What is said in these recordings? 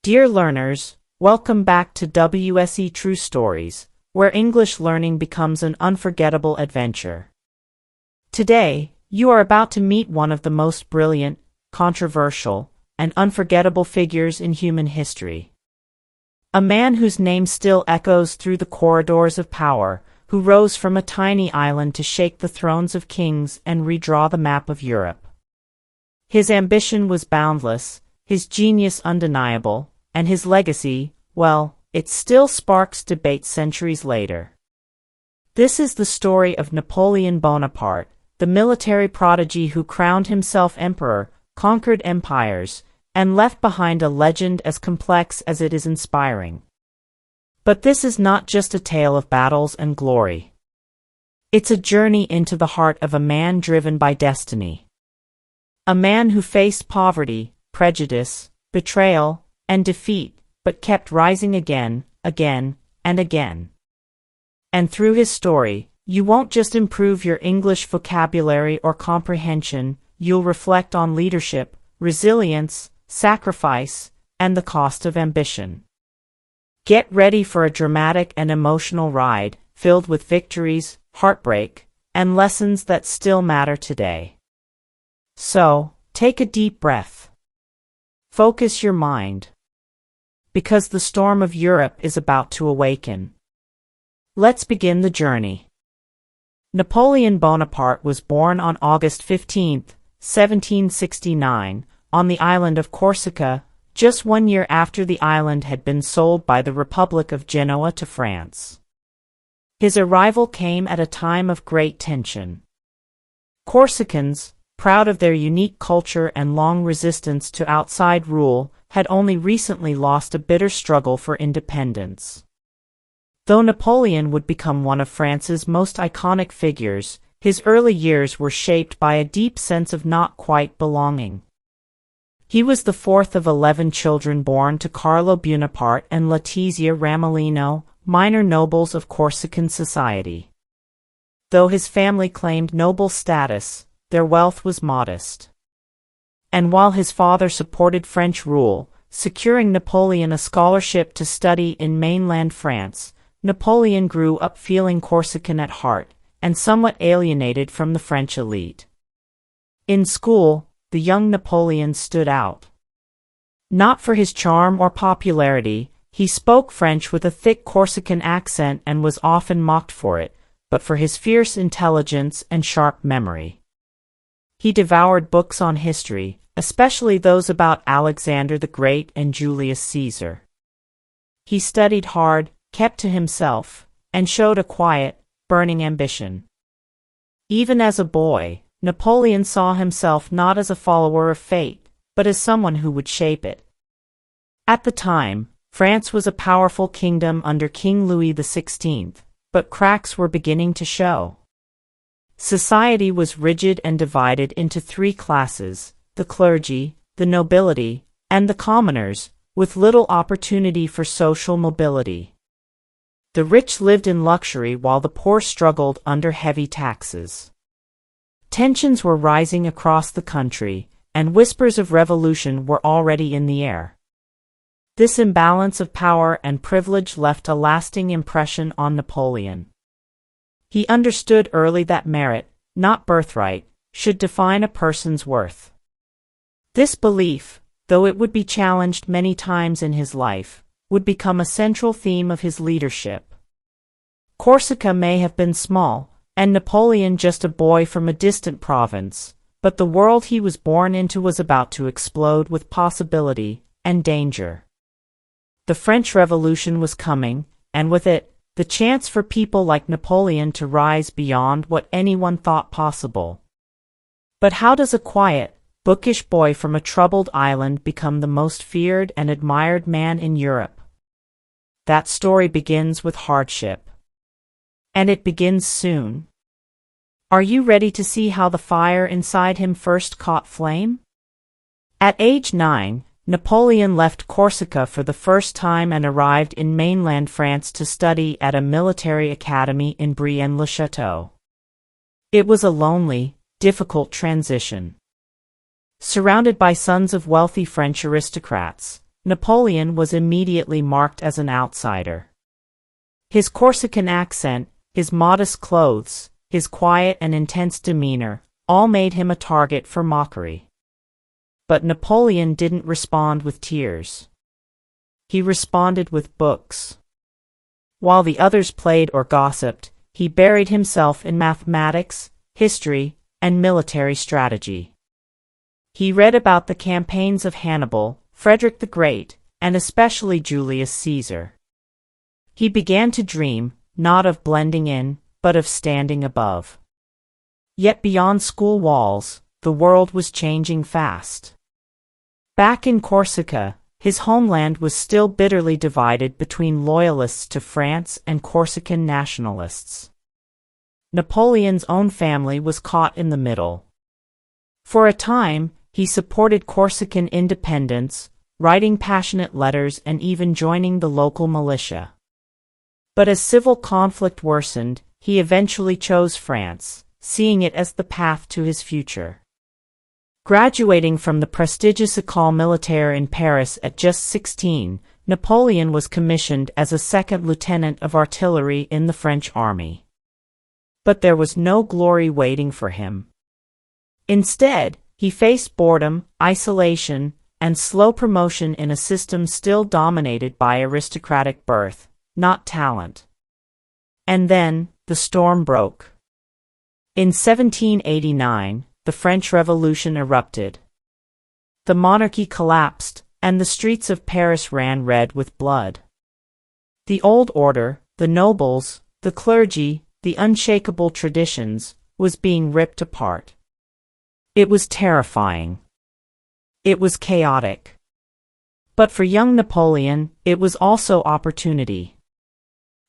Dear learners, welcome back to WSE True Stories, where English learning becomes an unforgettable adventure. Today, you are about to meet one of the most brilliant, controversial, and unforgettable figures in human history. A man whose name still echoes through the corridors of power, who rose from a tiny island to shake the thrones of kings and redraw the map of Europe. His ambition was boundless, his genius undeniable, and his legacy, well, it still sparks debate centuries later. This is the story of Napoleon Bonaparte, the military prodigy who crowned himself emperor, conquered empires, and left behind a legend as complex as it is inspiring. But this is not just a tale of battles and glory. It's a journey into the heart of a man driven by destiny. A man who faced poverty, prejudice, betrayal, and defeat, but kept rising again, and again. And through his story, you won't just improve your English vocabulary or comprehension, you'll reflect on leadership, resilience, sacrifice, and the cost of ambition. Get ready for a dramatic and emotional ride, filled with victories, heartbreak, and lessons that still matter today. So, take a deep breath. Focus your mind. Because the storm of Europe is about to awaken. Let's begin the journey. Napoleon Bonaparte was born on August 15, 1769, on the island of Corsica, just 1 year after the island had been sold by the Republic of Genoa to France. His arrival came at a time of great tension. Corsicans, proud of their unique culture and long resistance to outside rule, had only recently lost a bitter struggle for independence. Though Napoleon would become one of France's most iconic figures, his early years were shaped by a deep sense of not quite belonging. He was the fourth of 11 children born to Carlo Bonaparte and Letizia Ramolino, minor nobles of Corsican society. Though his family claimed noble status, their wealth was modest. And while his father supported French rule, securing Napoleon a scholarship to study in mainland France, Napoleon grew up feeling Corsican at heart, and somewhat alienated from the French elite. In school, the young Napoleon stood out. Not for his charm or popularity, he spoke French with a thick Corsican accent and was often mocked for it, but for his fierce intelligence and sharp memory. He devoured books on history, especially those about Alexander the Great and Julius Caesar. He studied hard, kept to himself, and showed a quiet, burning ambition. Even as a boy, Napoleon saw himself not as a follower of fate, but as someone who would shape it. At the time, France was a powerful kingdom under King Louis XVI, but cracks were beginning to show. Society was rigid and divided into three classes: the clergy, the nobility, and the commoners, with little opportunity for social mobility. The rich lived in luxury while the poor struggled under heavy taxes. Tensions were rising across the country, and whispers of revolution were already in the air. This imbalance of power and privilege left a lasting impression on Napoleon. He understood early that merit, not birthright, should define a person's worth. This belief, though it would be challenged many times in his life, would become a central theme of his leadership. Corsica may have been small, and Napoleon just a boy from a distant province, but the world he was born into was about to explode with possibility and danger. The French Revolution was coming, and with it, the chance for people like Napoleon to rise beyond what anyone thought possible. But how does a quiet, bookish boy from a troubled island become the most feared and admired man in Europe? That story begins with hardship. And it begins soon. Are you ready to see how the fire inside him first caught flame? At age 9, Napoleon left Corsica for the first time and arrived in mainland France to study at a military academy in Brienne-le-Château. It was a lonely, difficult transition. Surrounded by sons of wealthy French aristocrats, Napoleon was immediately marked as an outsider. His Corsican accent, his modest clothes, his quiet and intense demeanor, all made him a target for mockery. But Napoleon didn't respond with tears. He responded with books. While the others played or gossiped, he buried himself in mathematics, history, and military strategy. He read about the campaigns of Hannibal, Frederick the Great, and especially Julius Caesar. He began to dream, not of blending in, but of standing above. Yet beyond school walls, the world was changing fast. Back in Corsica, his homeland was still bitterly divided between loyalists to France and Corsican nationalists. Napoleon's own family was caught in the middle. For a time, he supported Corsican independence, writing passionate letters and even joining the local militia. But as civil conflict worsened, he eventually chose France, seeing it as the path to his future. Graduating from the prestigious École Militaire in Paris at just 16, Napoleon was commissioned as a second lieutenant of artillery in the French army. But there was no glory waiting for him. Instead, he faced boredom, isolation, and slow promotion in a system still dominated by aristocratic birth, not talent. And then, the storm broke. In 1789, the French Revolution erupted. The monarchy collapsed, and the streets of Paris ran red with blood. The old order, the nobles, the clergy, the unshakable traditions, was being ripped apart. It was terrifying. It was chaotic. But for young Napoleon, it was also opportunity.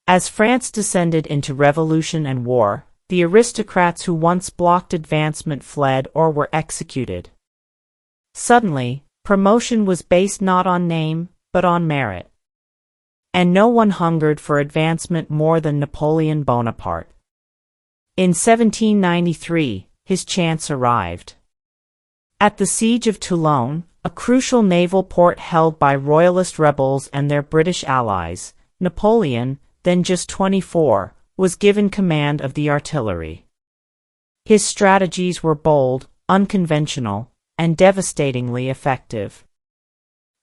As France descended into revolution and war, the aristocrats who once blocked advancement fled or were executed. Suddenly, promotion was based not on name, but on merit. And no one hungered for advancement more than Napoleon Bonaparte. In 1793, his chance arrived. At the Siege of Toulon, a crucial naval port held by royalist rebels and their British allies, Napoleon, then just 24, was given command of the artillery. His strategies were bold, unconventional, and devastatingly effective.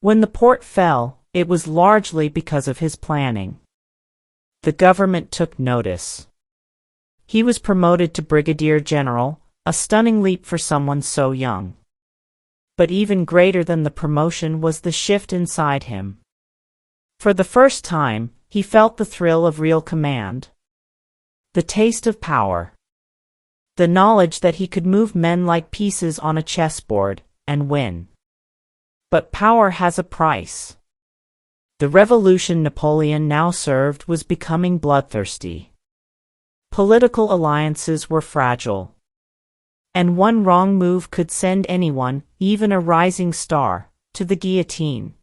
When the port fell, it was largely because of his planning. The government took notice. He was promoted to brigadier general, a stunning leap for someone so young. But even greater than the promotion was the shift inside him. For the first time, he felt the thrill of real command. The taste of power. The knowledge that he could move men like pieces on a chessboard, and win. But power has a price. The revolution Napoleon now served was becoming bloodthirsty. Political alliances were fragile. And one wrong move could send anyone, even a rising star, to the guillotine.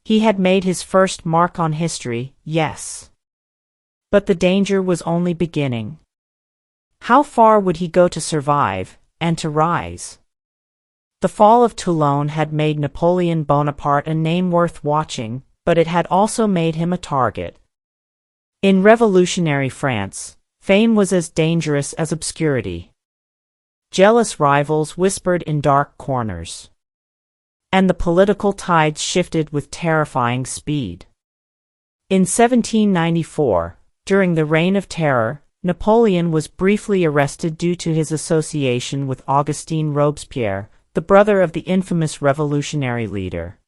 He had made his first mark on history, yes. But the danger was only beginning. How far would he go to survive, and to rise? The fall of Toulon had made Napoleon Bonaparte a name worth watching, but it had also made him a target. In revolutionary France, fame was as dangerous as obscurity. Jealous rivals whispered in dark corners. And the political tides shifted with terrifying speed. In 1794, during the Reign of Terror, Napoleon was briefly arrested due to his association with Augustin Robespierre, the brother of the infamous revolutionary leader.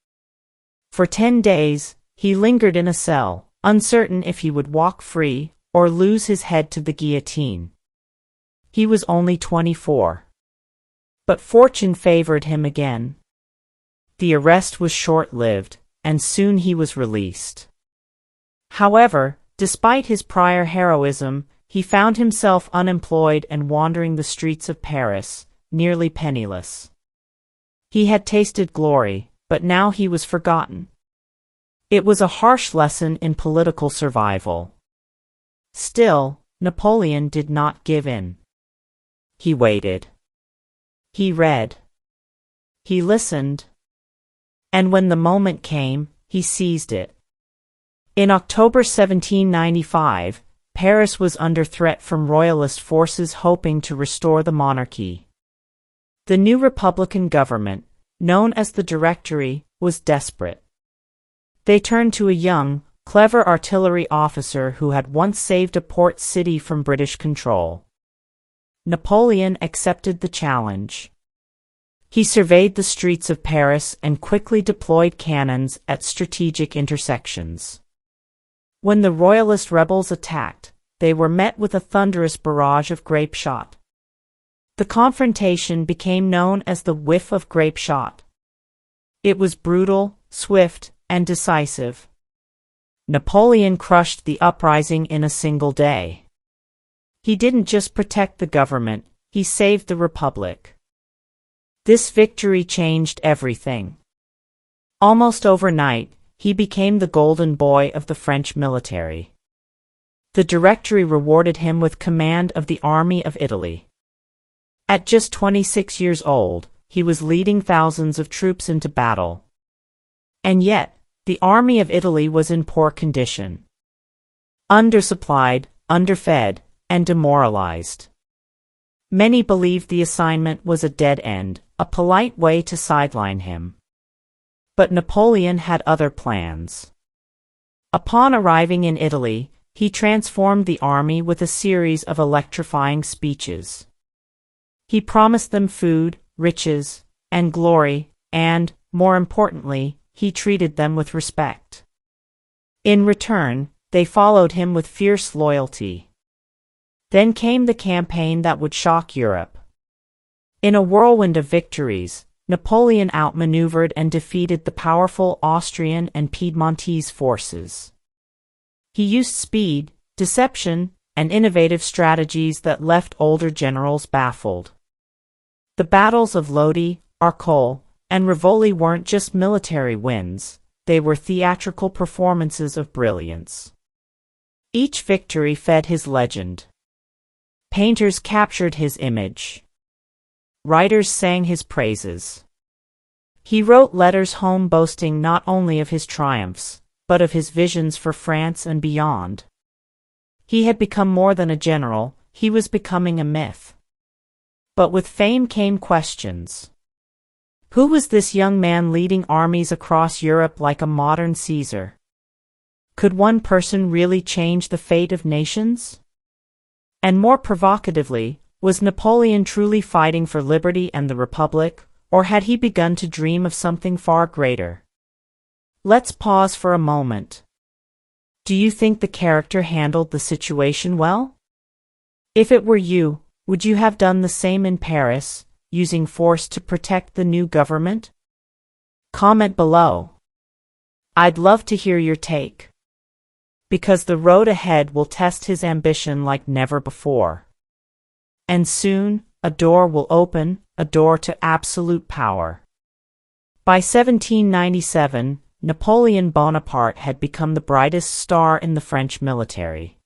For 10 days, he lingered in a cell, uncertain if he would walk free or lose his head to the guillotine. He was only 24. But fortune favored him again. The arrest was short-lived, and soon he was released. However, despite his prior heroism, he found himself unemployed and wandering the streets of Paris, nearly penniless. He had tasted glory, but now he was forgotten. It was a harsh lesson in political survival. Still, Napoleon did not give in. He waited. He read. He listened. And when the moment came, he seized it. In October 1795, Paris was under threat from royalist forces hoping to restore the monarchy. The new Republican government, known as the Directory, was desperate. They turned to a young, clever artillery officer who had once saved a port city from British control. Napoleon accepted the challenge. He surveyed the streets of Paris and quickly deployed cannons at strategic intersections. When the royalist rebels attacked, they were met with a thunderous barrage of grape shot. The confrontation became known as the Whiff of Grape Shot. It was brutal, swift, and decisive. Napoleon crushed the uprising in a single day. He didn't just protect the government, he saved the republic. This victory changed everything. Almost overnight, he became the golden boy of the French military. The Directory rewarded him with command of the Army of Italy. At just 26 years old, he was leading thousands of troops into battle. And yet, the Army of Italy was in poor condition. Undersupplied, underfed, and demoralized. Many believed the assignment was a dead end, a polite way to sideline him. But Napoleon had other plans. Upon arriving in Italy, he transformed the army with a series of electrifying speeches. He promised them food, riches, and glory, and, more importantly, he treated them with respect. In return, they followed him with fierce loyalty. Then came the campaign that would shock Europe. In a whirlwind of victories, Napoleon outmaneuvered and defeated the powerful Austrian and Piedmontese forces. He used speed, deception, and innovative strategies that left older generals baffled. The battles of Lodi, Arcole, and Rivoli weren't just military wins, they were theatrical performances of brilliance. Each victory fed his legend. Painters captured his image. Writers sang his praises. He wrote letters home boasting not only of his triumphs, but of his visions for France and beyond. He had become more than a general, he was becoming a myth. But with fame came questions. Who was this young man leading armies across Europe like a modern Caesar? Could one person really change the fate of nations? And more provocatively, was Napoleon truly fighting for liberty and the Republic, or had he begun to dream of something far greater? Let's pause for a moment. Do you think the character handled the situation well? If it were you, would you have done the same in Paris, using force to protect the new government? Comment below. I'd love to hear your take. Because the road ahead will test his ambition like never before. And soon, a door will open, a door to absolute power. By 1797, Napoleon Bonaparte had become the brightest star in the French military.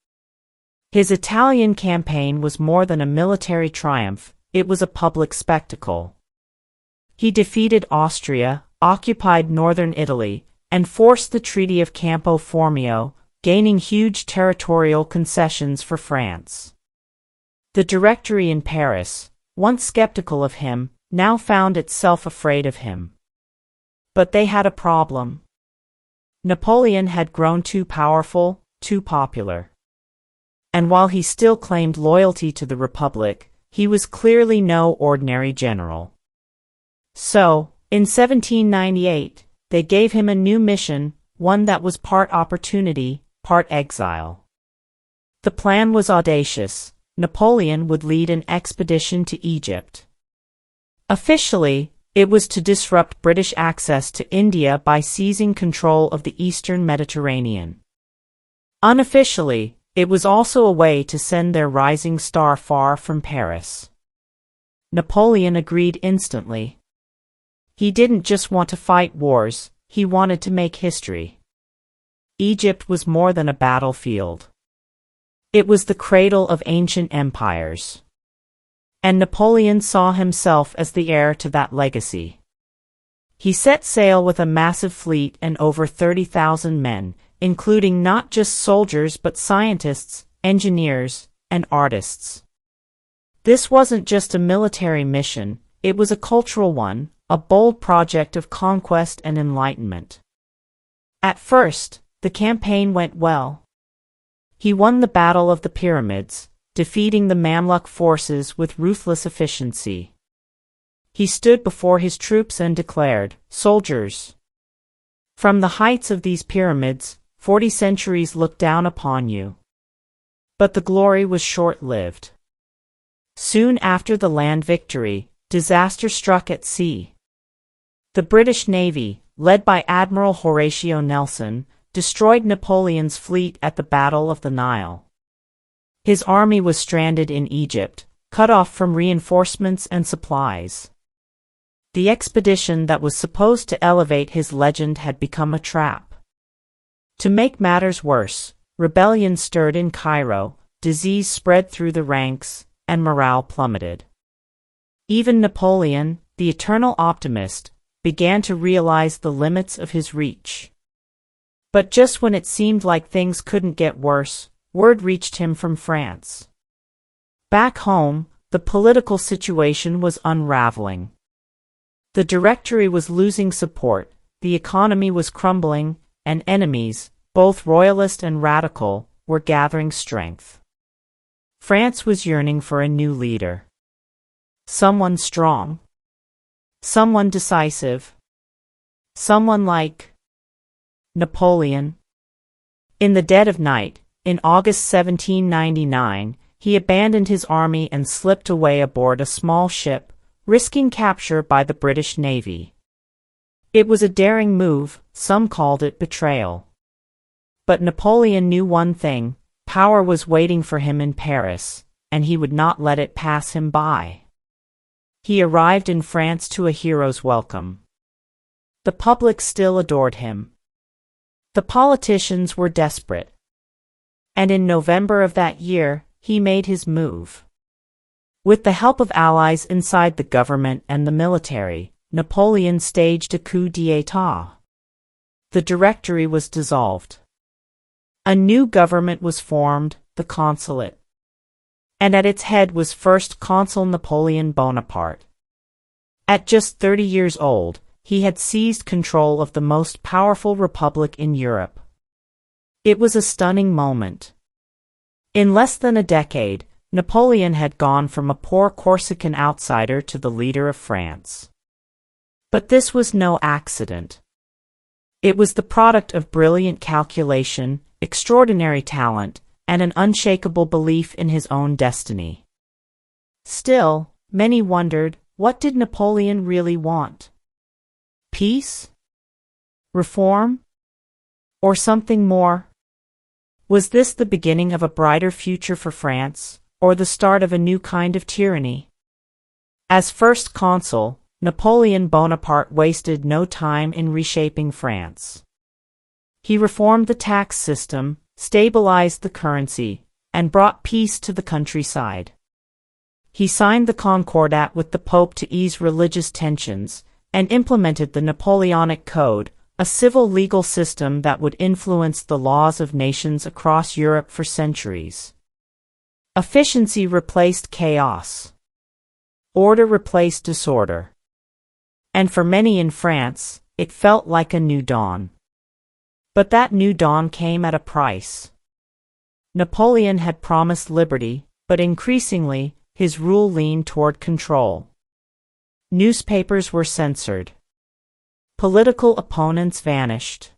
His Italian campaign was more than a military triumph, it was a public spectacle. He defeated Austria, occupied northern Italy, and forced the Treaty of Campo Formio, gaining huge territorial concessions for France. The Directory in Paris, once skeptical of him, now found itself afraid of him. But they had a problem. Napoleon had grown too powerful, too popular. And while he still claimed loyalty to the Republic, he was clearly no ordinary general. So, in 1798, they gave him a new mission, one that was part opportunity, part exile. The plan was audacious. Napoleon would lead an expedition to Egypt. Officially, it was to disrupt British access to India by seizing control of the eastern Mediterranean. Unofficially, it was also a way to send their rising star far from Paris. Napoleon agreed instantly. He didn't just want to fight wars, he wanted to make history. Egypt was more than a battlefield. It was the cradle of ancient empires. And Napoleon saw himself as the heir to that legacy. He set sail with a massive fleet and over 30,000 men, including not just soldiers but scientists, engineers, and artists. This wasn't just a military mission, it was a cultural one, a bold project of conquest and enlightenment. At first, the campaign went well. He won the Battle of the Pyramids, defeating the Mamluk forces with ruthless efficiency. He stood before his troops and declared, "Soldiers, from the heights of these pyramids, 40 centuries look down upon you." But the glory was short-lived. Soon after the land victory, disaster struck at sea. The British Navy, led by Admiral Horatio Nelson, destroyed Napoleon's fleet at the Battle of the Nile. His army was stranded in Egypt, cut off from reinforcements and supplies. The expedition that was supposed to elevate his legend had become a trap. To make matters worse, rebellion stirred in Cairo, disease spread through the ranks, and morale plummeted. Even Napoleon, the eternal optimist, began to realize the limits of his reach. But just when it seemed like things couldn't get worse, word reached him from France. Back home, the political situation was unraveling. The Directory was losing support, the economy was crumbling, and enemies, both royalist and radical, were gathering strength. France was yearning for a new leader. Someone strong. Someone decisive. Someone like Napoleon. In the dead of night, in August 1799, he abandoned his army and slipped away aboard a small ship, risking capture by the British Navy. It was a daring move, some called it betrayal. But Napoleon knew one thing: power was waiting for him in Paris, and he would not let it pass him by. He arrived in France to a hero's welcome. The public still adored him. The politicians were desperate. And in November of that year, he made his move. With the help of allies inside the government and the military, Napoleon staged a coup d'état. The Directory was dissolved. A new government was formed, the Consulate. And at its head was First Consul Napoleon Bonaparte. At just 30 years old, he had seized control of the most powerful republic in Europe. It was a stunning moment. In less than a decade, Napoleon had gone from a poor Corsican outsider to the leader of France. But this was no accident. It was the product of brilliant calculation, extraordinary talent, and an unshakable belief in his own destiny. Still, many wondered, what did Napoleon really want? Peace? Reform? Or something more? Was this the beginning of a brighter future for France, or the start of a new kind of tyranny? As first consul, Napoleon Bonaparte wasted no time in reshaping France. He reformed the tax system, stabilized the currency, and brought peace to the countryside. He signed the Concordat with the Pope to ease religious tensions, and implemented the Napoleonic Code, a civil legal system that would influence the laws of nations across Europe for centuries. Efficiency replaced chaos. Order replaced disorder. And for many in France, it felt like a new dawn. But that new dawn came at a price. Napoleon had promised liberty, but increasingly, his rule leaned toward control. Newspapers were censored. Political opponents vanished.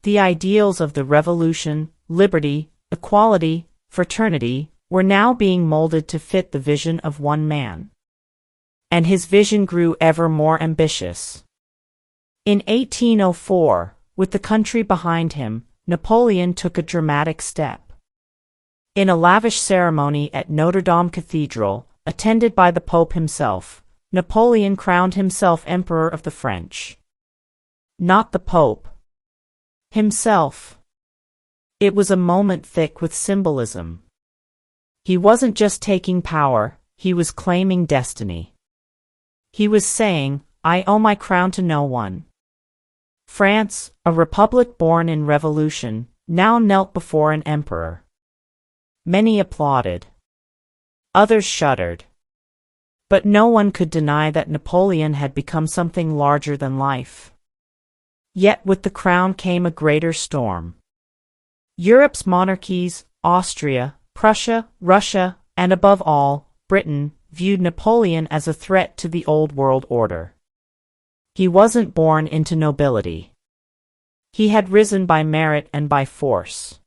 The ideals of the revolution, liberty, equality, fraternity, were now being molded to fit the vision of one man. And his vision grew ever more ambitious. In 1804, with the country behind him, Napoleon took a dramatic step. In a lavish ceremony at Notre Dame Cathedral, attended by the Pope himself, Napoleon crowned himself Emperor of the French. Not the Pope. Himself. It was a moment thick with symbolism. He wasn't just taking power, he was claiming destiny. He was saying, I owe my crown to no one. France, a republic born in revolution, now knelt before an emperor. Many applauded. Others shuddered. But no one could deny that Napoleon had become something larger than life. Yet with the crown came a greater storm. Europe's monarchies, Austria, Prussia, Russia, and above all, Britain, viewed Napoleon as a threat to the old world order. He wasn't born into nobility. He had risen by merit and by force.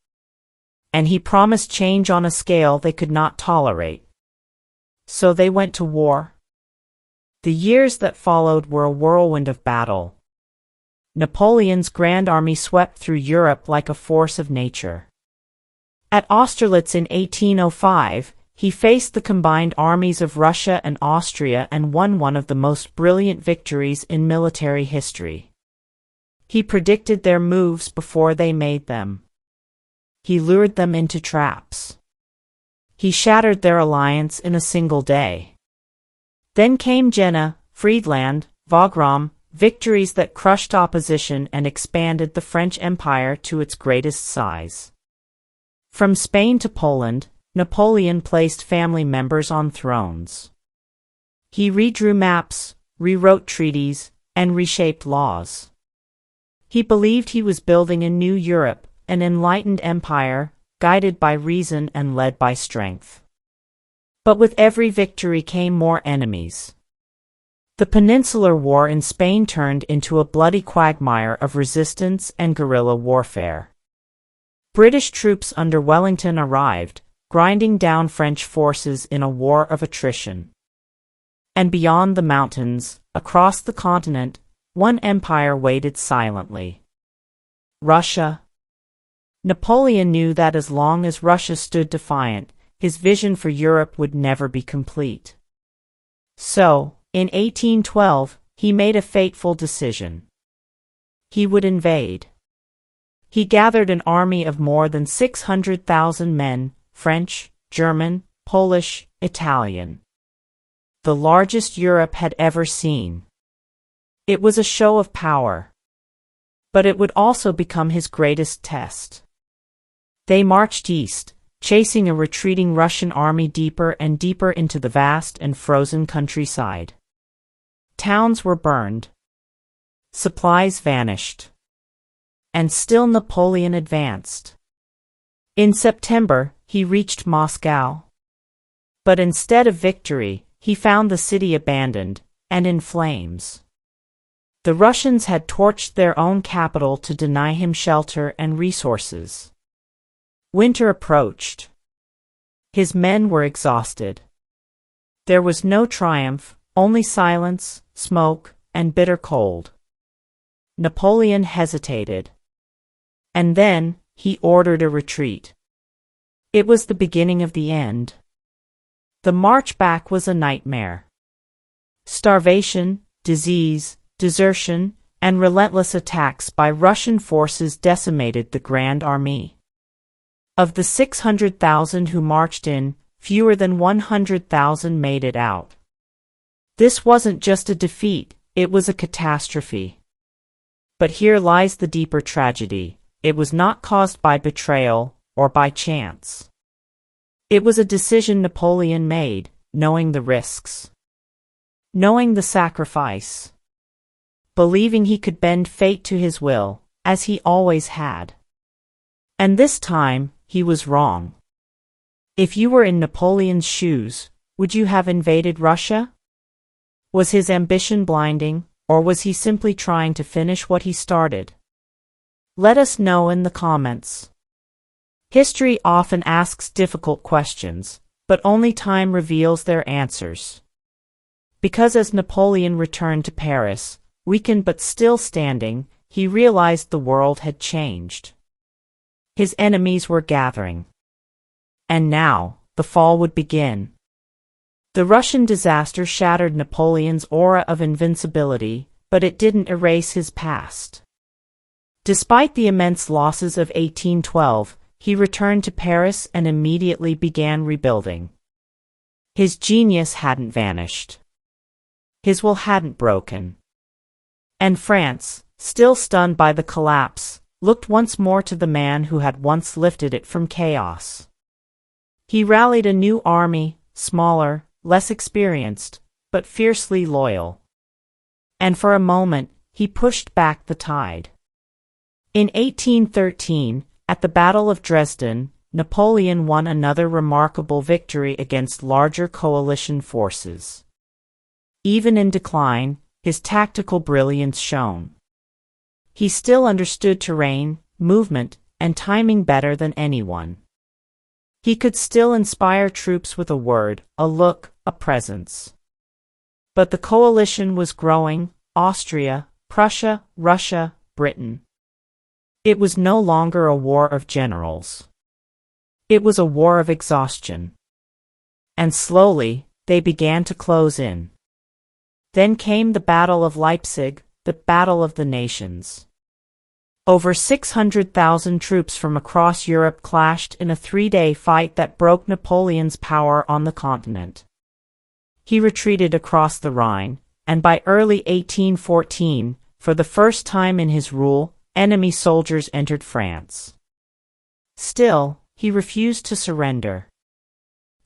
And he promised change on a scale they could not tolerate. So they went to war. The years that followed were a whirlwind of battle. Napoleon's grand army swept through Europe like a force of nature. At Austerlitz in 1805, he faced the combined armies of Russia and Austria and won one of the most brilliant victories in military history. He predicted their moves before they made them. He lured them into traps. He shattered their alliance in a single day. Then came Jena, Friedland, Wagram, victories that crushed opposition and expanded the French Empire to its greatest size. From Spain to Poland, Napoleon placed family members on thrones. He redrew maps, rewrote treaties, and reshaped laws. He believed he was building a new Europe, an enlightened empire, guided by reason and led by strength. But with every victory came more enemies. The Peninsular War in Spain turned into a bloody quagmire of resistance and guerrilla warfare. British troops under Wellington arrived, grinding down French forces in a war of attrition. And beyond the mountains, across the continent, one empire waited silently. Russia. Napoleon knew that as long as Russia stood defiant, his vision for Europe would never be complete. So, in 1812, he made a fateful decision. He would invade. He gathered an army of more than 600,000 men, French, German, Polish, Italian. The largest Europe had ever seen. It was a show of power. But it would also become his greatest test. They marched east, chasing a retreating Russian army deeper and deeper into the vast and frozen countryside. Towns were burned. Supplies vanished. And still Napoleon advanced. In September, he reached Moscow. But instead of victory, he found the city abandoned, and in flames. The Russians had torched their own capital to deny him shelter and resources. Winter approached. His men were exhausted. There was no triumph, only silence, smoke, and bitter cold. Napoleon hesitated. And then, he ordered a retreat. It was the beginning of the end. The march back was a nightmare. Starvation, disease, desertion, and relentless attacks by Russian forces decimated the Grand Army. Of the 600,000 who marched in, fewer than 100,000 made it out. This wasn't just a defeat, it was a catastrophe. But here lies the deeper tragedy. It was not caused by betrayal or by chance. It was a decision Napoleon made, knowing the risks. Knowing the sacrifice. Believing he could bend fate to his will, as he always had. And this time, he was wrong. If you were in Napoleon's shoes, would you have invaded Russia? Was his ambition blinding, or was he simply trying to finish what he started? Let us know in the comments. History often asks difficult questions, but only time reveals their answers. Because as Napoleon returned to Paris, weakened but still standing, he realized the world had changed. His enemies were gathering. And now, the fall would begin. The Russian disaster shattered Napoleon's aura of invincibility, but it didn't erase his past. Despite the immense losses of 1812, he returned to Paris and immediately began rebuilding. His genius hadn't vanished. His will hadn't broken. And France, still stunned by the collapse, looked once more to the man who had once lifted it from chaos. He rallied a new army, smaller, less experienced, but fiercely loyal. And for a moment, he pushed back the tide. In 1813, at the Battle of Dresden, Napoleon won another remarkable victory against larger coalition forces. Even in decline, his tactical brilliance shone. He still understood terrain, movement, and timing better than anyone. He could still inspire troops with a word, a look, a presence. But the coalition was growing: Austria, Prussia, Russia, Britain. It was no longer a war of generals. It was a war of exhaustion. And slowly, they began to close in. Then came the Battle of Leipzig, the Battle of the Nations. Over 600,000 troops from across Europe clashed in a 3-day fight that broke Napoleon's power on the continent. He retreated across the Rhine, and by early 1814, for the first time in his rule, enemy soldiers entered France. Still, he refused to surrender.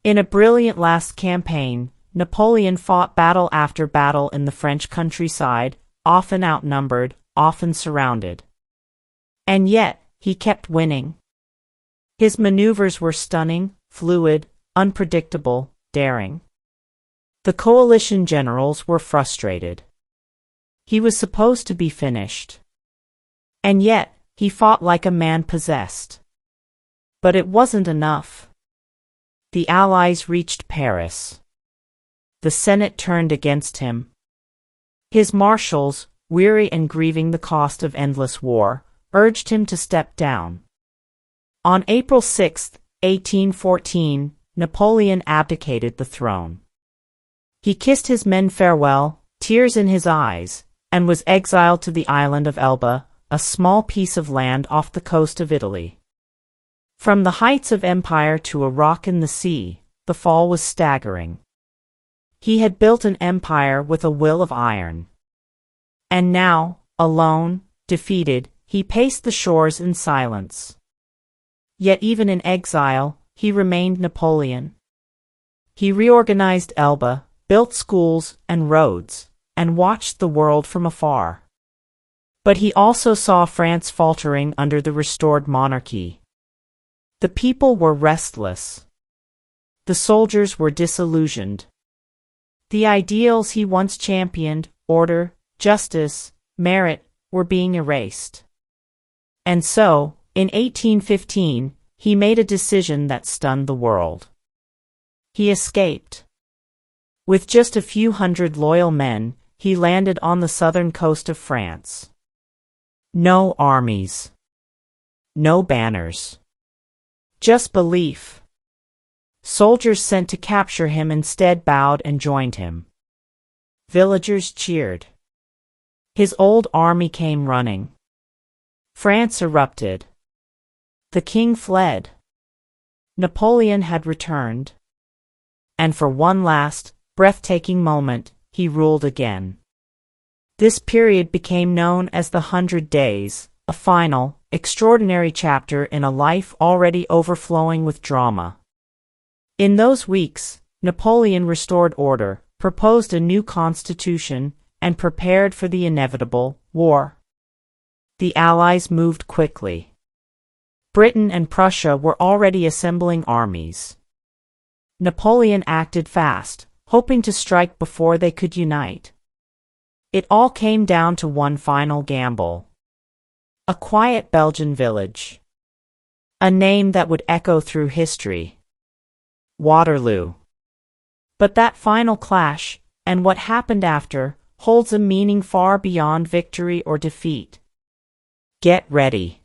In a brilliant last campaign, Napoleon fought battle after battle in the French countryside, often outnumbered, often surrounded. And yet, he kept winning. His maneuvers were stunning, fluid, unpredictable, daring. The coalition generals were frustrated. He was supposed to be finished. And yet, he fought like a man possessed. But it wasn't enough. The Allies reached Paris. The Senate turned against him. His marshals, weary and grieving the cost of endless war, urged him to step down. On April 6, 1814, Napoleon abdicated the throne. He kissed his men farewell, tears in his eyes, and was exiled to the island of Elba, a small piece of land off the coast of Italy. From the heights of empire to a rock in the sea, the fall was staggering. He had built an empire with a will of iron. And now, alone, defeated, he paced the shores in silence. Yet even in exile, he remained Napoleon. He reorganized Elba, built schools and roads, and watched the world from afar. But he also saw France faltering under the restored monarchy. The people were restless. The soldiers were disillusioned. The ideals he once championed, order, justice, merit, were being erased. And so, in 1815, he made a decision that stunned the world. He escaped. With just a few hundred loyal men, he landed on the southern coast of France. No armies. No banners. Just belief. Soldiers sent to capture him instead bowed and joined him. Villagers cheered. His old army came running. France erupted. The king fled. Napoleon had returned. And for one last, breathtaking moment, he ruled again. This period became known as the 100 Days, a final, extraordinary chapter in a life already overflowing with drama. In those weeks, Napoleon restored order, proposed a new constitution, and prepared for the inevitable war. The Allies moved quickly. Britain and Prussia were already assembling armies. Napoleon acted fast, hoping to strike before they could unite. It all came down to one final gamble. A quiet Belgian village. A name that would echo through history. Waterloo. But that final clash, and what happened after, holds a meaning far beyond victory or defeat. Get ready.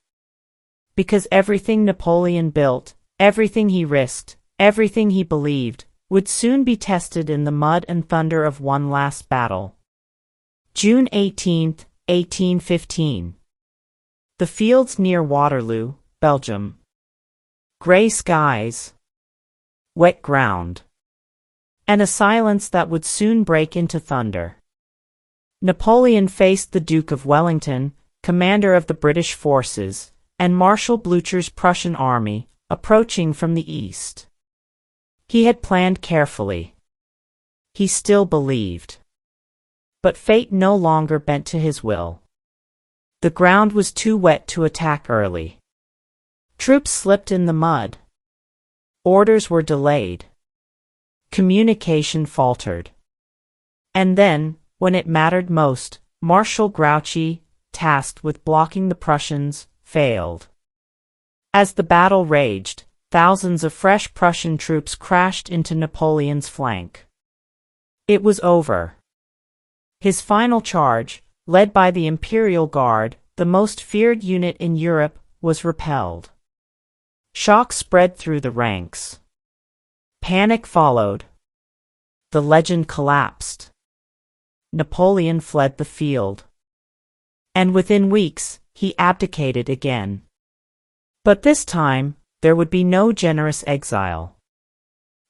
Because everything Napoleon built, everything he risked, everything he believed, would soon be tested in the mud and thunder of one last battle. June 18, 1815. The fields near Waterloo, Belgium. Gray skies. Wet ground. And a silence that would soon break into thunder. Napoleon faced the Duke of Wellington, commander of the British forces, and Marshal Blucher's Prussian army, approaching from the east. He had planned carefully. He still believed. But fate no longer bent to his will. The ground was too wet to attack early. Troops slipped in the mud. Orders were delayed. Communication faltered. And then, when it mattered most, Marshal Grouchy, tasked with blocking the Prussians, failed. As the battle raged, thousands of fresh Prussian troops crashed into Napoleon's flank. It was over. His final charge, led by the Imperial Guard, the most feared unit in Europe, was repelled. Shock spread through the ranks. Panic followed. The legend collapsed. Napoleon fled the field. And within weeks, he abdicated again. But this time, there would be no generous exile.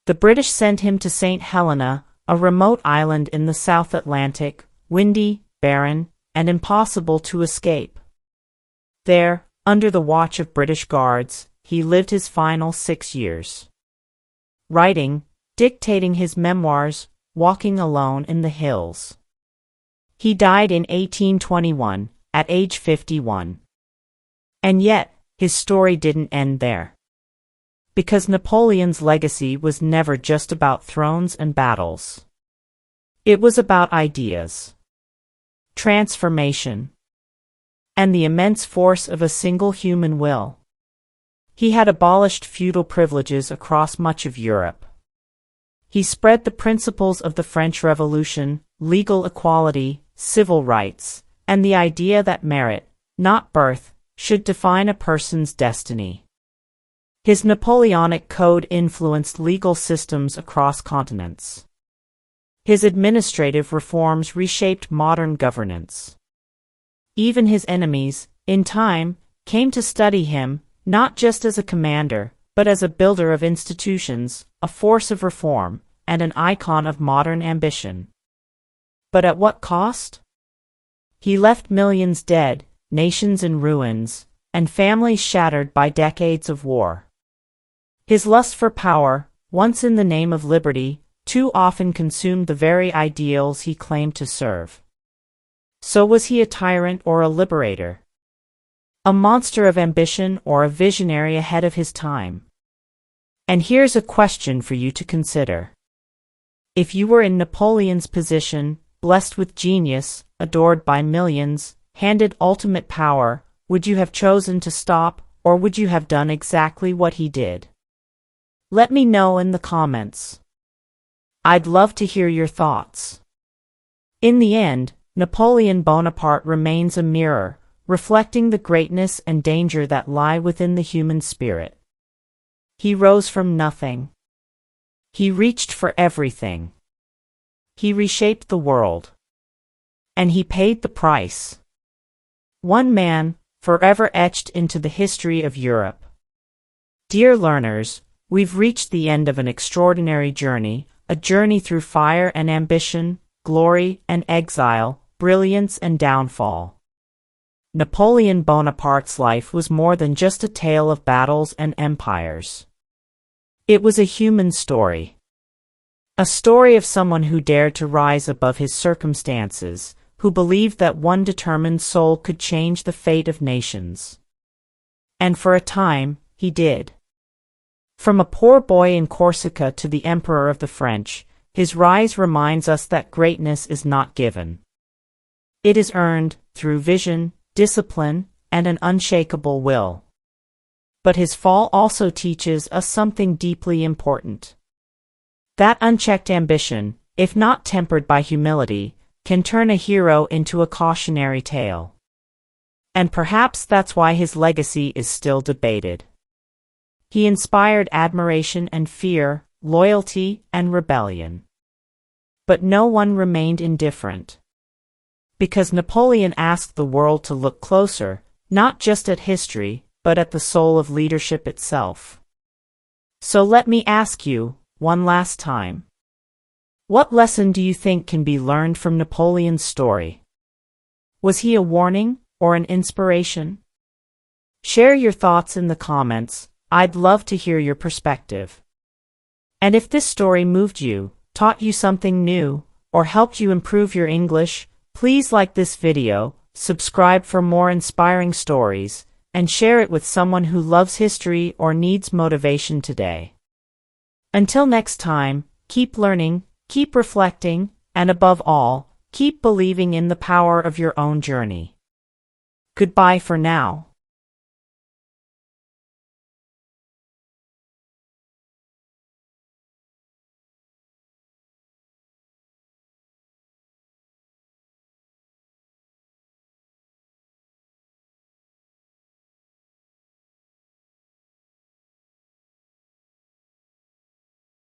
The British sent him to St. Helena, a remote island in the South Atlantic, windy, barren, and impossible to escape. There, under the watch of British guards, he lived his final 6 years. Writing, dictating his memoirs, walking alone in the hills. He died in 1821, at age 51. And yet, his story didn't end there. Because Napoleon's legacy was never just about thrones and battles. It was about ideas, transformation, and the immense force of a single human will. He had abolished feudal privileges across much of Europe. He spread the principles of the French Revolution, legal equality, civil rights, and the idea that merit, not birth, should define a person's destiny. His Napoleonic code influenced legal systems across continents. His administrative reforms reshaped modern governance. Even his enemies, in time, came to study him, not just as a commander, but as a builder of institutions, a force of reform, and an icon of modern ambition. But at what cost? He left millions dead, nations in ruins, and families shattered by decades of war. His lust for power, once in the name of liberty, too often consumed the very ideals he claimed to serve. So was he a tyrant or a liberator? A monster of ambition or a visionary ahead of his time? And here's a question for you to consider. If you were in Napoleon's position, blessed with genius, adored by millions, handed ultimate power, would you have chosen to stop, or would you have done exactly what he did? Let me know in the comments. I'd love to hear your thoughts. In the end, Napoleon Bonaparte remains a mirror, reflecting the greatness and danger that lie within the human spirit. He rose from nothing. He reached for everything. He reshaped the world. And he paid the price. One man, forever etched into the history of Europe. Dear learners, we've reached the end of an extraordinary journey, a journey through fire and ambition, glory and exile, brilliance and downfall. Napoleon Bonaparte's life was more than just a tale of battles and empires. It was a human story. A story of someone who dared to rise above his circumstances, who believed that one determined soul could change the fate of nations. And for a time, he did. From a poor boy in Corsica to the Emperor of the French, his rise reminds us that greatness is not given. It is earned through vision, discipline, and an unshakable will. But his fall also teaches us something deeply important. That unchecked ambition, if not tempered by humility, can turn a hero into a cautionary tale. And perhaps that's why his legacy is still debated. He inspired admiration and fear, loyalty and rebellion. But no one remained indifferent. Because Napoleon asked the world to look closer, not just at history, but at the soul of leadership itself. So let me ask you, one last time. What lesson do you think can be learned from Napoleon's story? Was he a warning or an inspiration? Share your thoughts in the comments. I'd love to hear your perspective. And if this story moved you, taught you something new, or helped you improve your English, please like this video, subscribe for more inspiring stories, and share it with someone who loves history or needs motivation today. Until next time, keep learning, keep reflecting, and above all, keep believing in the power of your own journey. Goodbye for now.